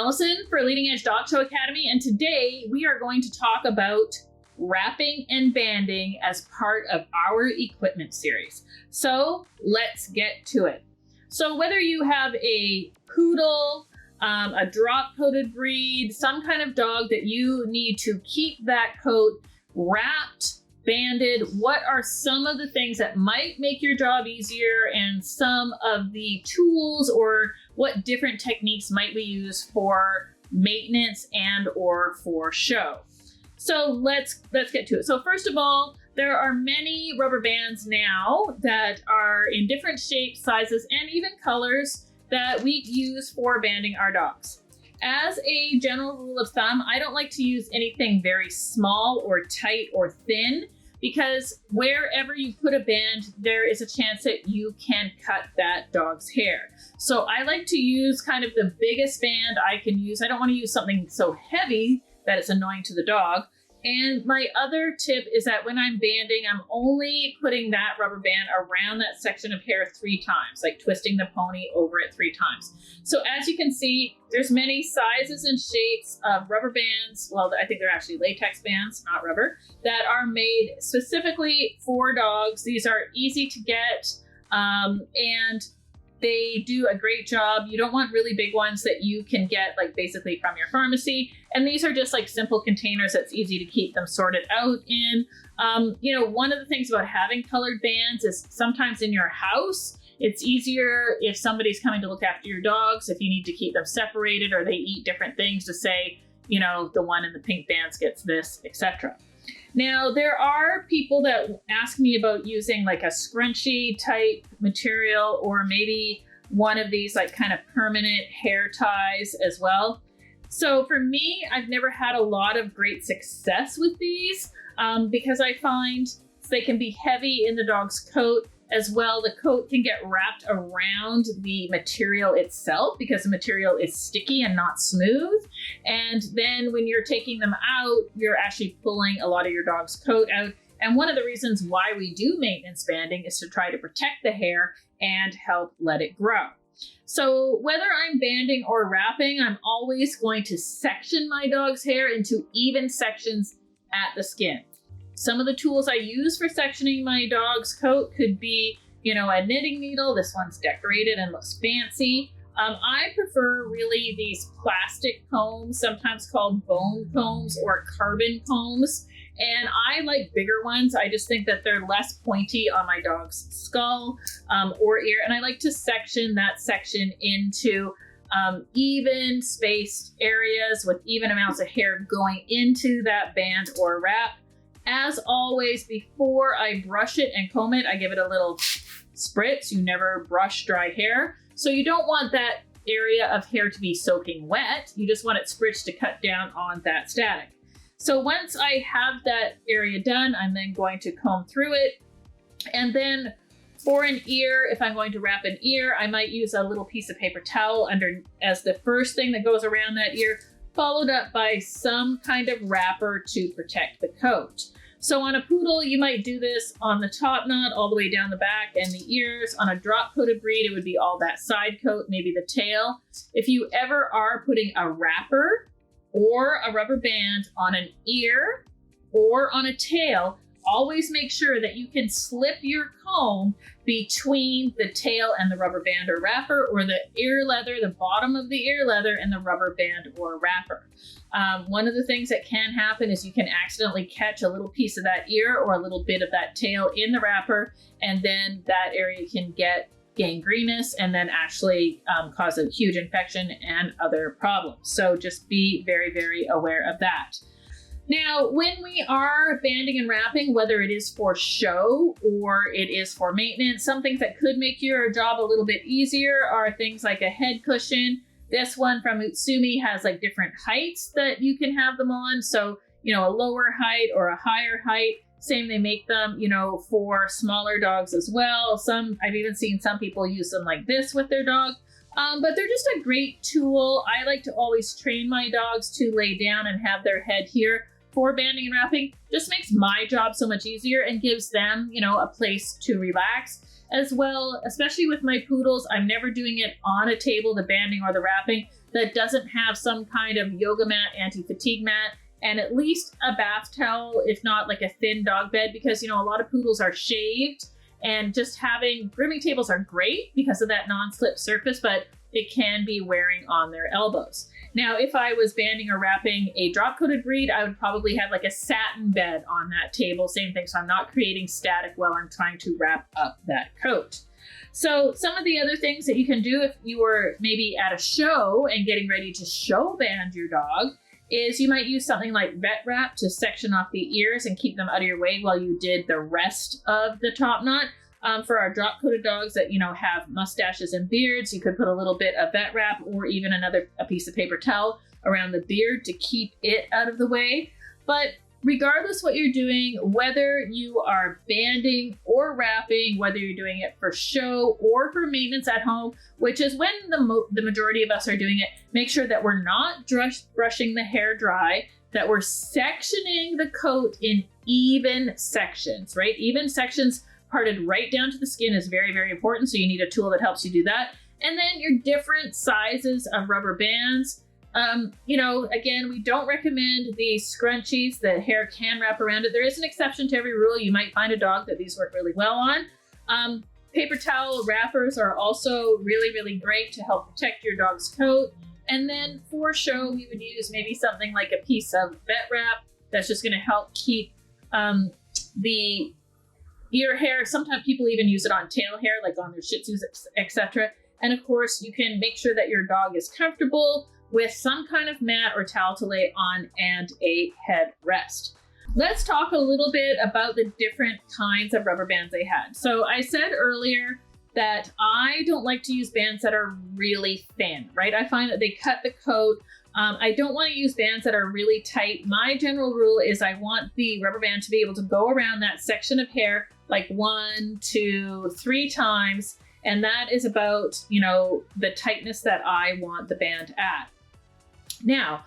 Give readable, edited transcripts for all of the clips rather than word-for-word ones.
Allison for Leading Edge Dog Show Academy, and today we are going to talk about wrapping and banding as part of our equipment series. So let's get to it. So whether you have a poodle, a drop-coated breed, some kind of dog that you need to keep that coat wrapped, banded, what are some of the things that might make your job easier and some of the tools or what different techniques might we use for maintenance and or for show? So let's get to it. So first of all, there are many rubber bands now that are in different shapes, sizes, and even colors that we use for banding our dogs. As a general rule of thumb, I don't like to use anything very small or tight or thin because wherever you put a band, there is a chance that you can cut that dog's hair. So I like to use kind of the biggest band I can use. I don't want to use something so heavy that it's annoying to the dog. And my other tip is that when I'm banding, I'm only putting that rubber band around that section of hair 3 times, like twisting the pony over it 3 times. So as you can see, there's many sizes and shapes of rubber bands. Well, I think they're actually latex bands, not rubber, that are made specifically for dogs. These are easy to get, and they do a great job. You don't want really big ones that you can get like basically from your pharmacy. And these are just like simple containers that's easy to keep them sorted out in. One of the things about having colored bands is sometimes in your house, it's easier if somebody's coming to look after your dogs, if you need to keep them separated or they eat different things to say, the one in the pink bands gets this, etc. Now, there are people that ask me about using like a scrunchy type material or maybe one of these like kind of permanent hair ties as well. So for me, I've never had a lot of great success with these because I find they can be heavy in the dog's coat. As well, the coat can get wrapped around the material itself because the material is sticky and not smooth. And then when you're taking them out, you're actually pulling a lot of your dog's coat out. And one of the reasons why we do maintenance banding is to try to protect the hair and help let it grow. So whether I'm banding or wrapping, I'm always going to section my dog's hair into even sections at the skin. Some of the tools I use for sectioning my dog's coat could be, a knitting needle. This one's decorated and looks fancy. I prefer really these plastic combs, sometimes called bone combs or carbon combs. And I like bigger ones. I just think that they're less pointy on my dog's skull or ear. And I like to section that section into even spaced areas with even amounts of hair going into that band or wrap. As always, before I brush it and comb it, I give it a little spritz. You never brush dry hair. So you don't want that area of hair to be soaking wet. You just want it spritzed to cut down on that static. So once I have that area done, I'm then going to comb through it. And then for an ear, if I'm going to wrap an ear, I might use a little piece of paper towel as the first thing that goes around that ear, followed up by some kind of wrapper to protect the coat. So on a poodle, you might do this on the top knot all the way down the back and the ears. On a drop-coated breed, it would be all that side coat, maybe the tail. If you ever are putting a wrapper or a rubber band on an ear or on a tail, always make sure that you can slip your comb between the tail and the rubber band or wrapper, or the ear leather, the bottom of the ear leather and the rubber band or wrapper. One of the things that can happen is you can accidentally catch a little piece of that ear or a little bit of that tail in the wrapper, and then that area can get gangrenous and then actually cause a huge infection and other problems. So just be very, very aware of that. Now, when we are banding and wrapping, whether it is for show or it is for maintenance, some things that could make your job a little bit easier are things like a head cushion. This one from Utsumi has like different heights that you can have them on. So, a lower height or a higher height. Same, they make them, for smaller dogs as well. I've even seen some people use them like this with their dog. But they're just a great tool. I like to always train my dogs to lay down and have their head here for banding and wrapping. Just makes my job so much easier and gives them, a place to relax as well. Especially with my poodles, I'm never doing it on a table, the banding or the wrapping. that doesn't have some kind of yoga mat, anti-fatigue mat, and at least a bath towel, if not like a thin dog bed, because, you know, a lot of poodles are shaved, and just having grooming tables are great because of that non-slip surface, but it can be wearing on their elbows. Now, if I was banding or wrapping a drop-coated breed, I would probably have like a satin bed on that table. Same thing, so I'm not creating static while I'm trying to wrap up that coat. So some of the other things that you can do if you were maybe at a show and getting ready to show band your dog is you might use something like vet wrap to section off the ears and keep them out of your way while you did the rest of the Topknot. For our drop-coated dogs that, you know, have mustaches and beards, you could put a little bit of vet wrap or even a piece of paper towel around the beard to keep it out of the way. But regardless what you're doing, whether you are banding or wrapping, whether you're doing it for show or for maintenance at home, which is when the majority of us are doing it, make sure that we're not brushing the hair dry, that we're sectioning the coat in even sections, right? Even sections parted right down to the skin is very, very important. So you need a tool that helps you do that. And then your different sizes of rubber bands. You know, again, we don't recommend the scrunchies that hair can wrap around it. There is an exception to every rule. You might find a dog that these work really well on. Paper towel wrappers are also really, really great to help protect your dog's coat. And then for show, we would use maybe something like a piece of vet wrap that's just going to help keep the ear hair. Sometimes people even use it on tail hair, like on their Shih Tzus, etc. And of course, you can make sure that your dog is comfortable with some kind of mat or towel to lay on and a head rest. Let's talk a little bit about the different kinds of rubber bands they had. So I said earlier that I don't like to use bands that are really thin, right? I find that they cut the coat. I don't want to use bands that are really tight. My general rule is I want the rubber band to be able to go around that section of hair like 1, 2, 3 times. And that is about, you know, the tightness that I want the band at. Now,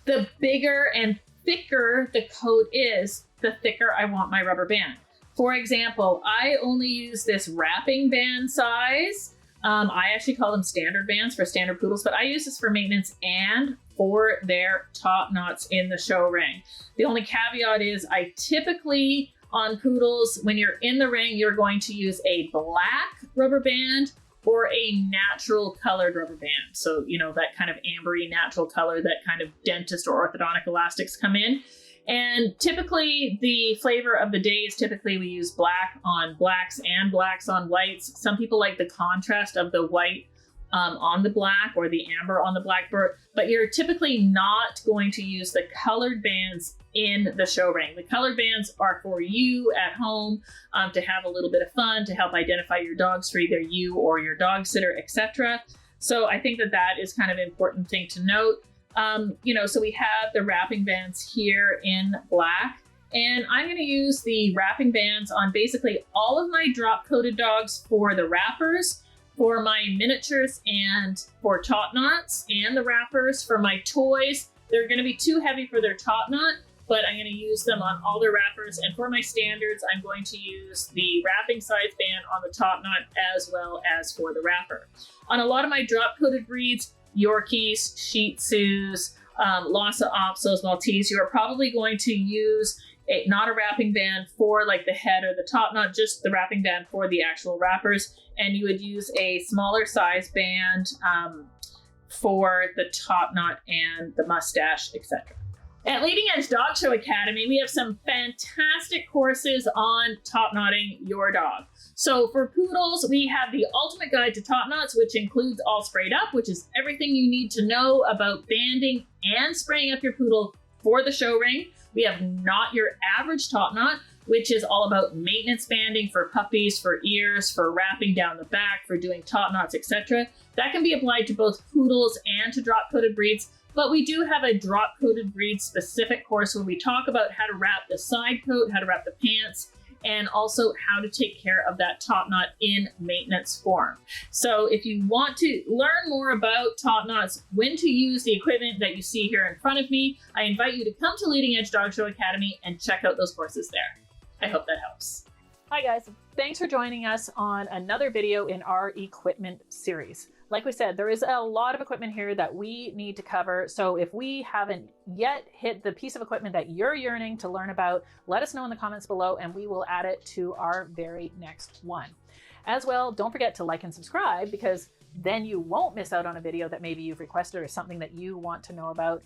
the bigger and thicker the coat is, the thicker I want my rubber band. For example, I only use this wrapping band size. I actually call them standard bands for standard poodles, but I use this for maintenance and for their Topknots in the show ring. The only caveat is I typically, on poodles, when you're in the ring, you're going to use a black rubber band or a natural colored rubber band. So, you know, that kind of ambery natural color that kind of dentist or orthodontic elastics come in. And typically the flavor of the day is typically we use black on blacks and blacks on whites. Some people like the contrast of the white on the black or the amber on the black, but you're typically not going to use the colored bands in the show ring. The colored bands are for you at home to have a little bit of fun, to help identify your dogs for either you or your dog sitter, etc. So I think that that is kind of an important thing to note. You know, so we have the wrapping bands here in black, and I'm going to use the wrapping bands on basically all of my drop coated dogs for the wrappers, for my miniatures and for Topknots, and the wrappers for my toys. They're going to be too heavy for their Topknot, but I'm going to use them on all the wrappers. And for my standards, I'm going to use the wrapping size band on the Topknot as well as for the wrapper. On a lot of my drop-coated breeds, Yorkies, Shih Tzus, Lhasa Apsos, Maltese, you are probably going to use not a wrapping band for like the head or the Topknot, just the wrapping band for the actual wrappers. And you would use a smaller size band for the Topknot and the mustache, etc. At Leading Edge Dog Show Academy, we have some fantastic courses on Topknotting your dog. So for poodles, we have the Ultimate Guide to Topknots, which includes All Sprayed Up, which is everything you need to know about banding and spraying up your poodle for the show ring. We have Not Your Average Topknot, which is all about maintenance banding for puppies, for ears, for wrapping down the back, for doing Topknots, etc. That can be applied to both poodles and to drop-coated breeds. But we do have a drop-coated breed specific course where we talk about how to wrap the side coat, how to wrap the pants, and also how to take care of that Topknot in maintenance form. So if you want to learn more about Topknots, when to use the equipment that you see here in front of me, I invite you to come to Leading Edge Dog Show Academy and check out those courses there. I hope that helps. Hi guys, thanks for joining us on another video in our equipment series. like we said, there is a lot of equipment here that we need to cover. So if we haven't yet hit the piece of equipment that you're yearning to learn about, let us know in the comments below and we will add it to our very next one. As well, don't forget to like and subscribe, because then you won't miss out on a video that maybe you've requested or something that you want to know about.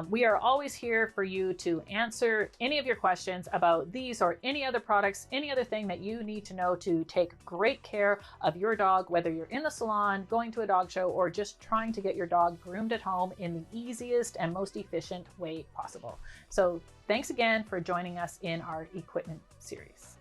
We are always here for you to answer any of your questions about these or any other products, any other thing that you need to know to take great care of your dog, whether you're in the salon, going to a dog show, or just trying to get your dog groomed at home in the easiest and most efficient way possible. So thanks again for joining us in our equipment series.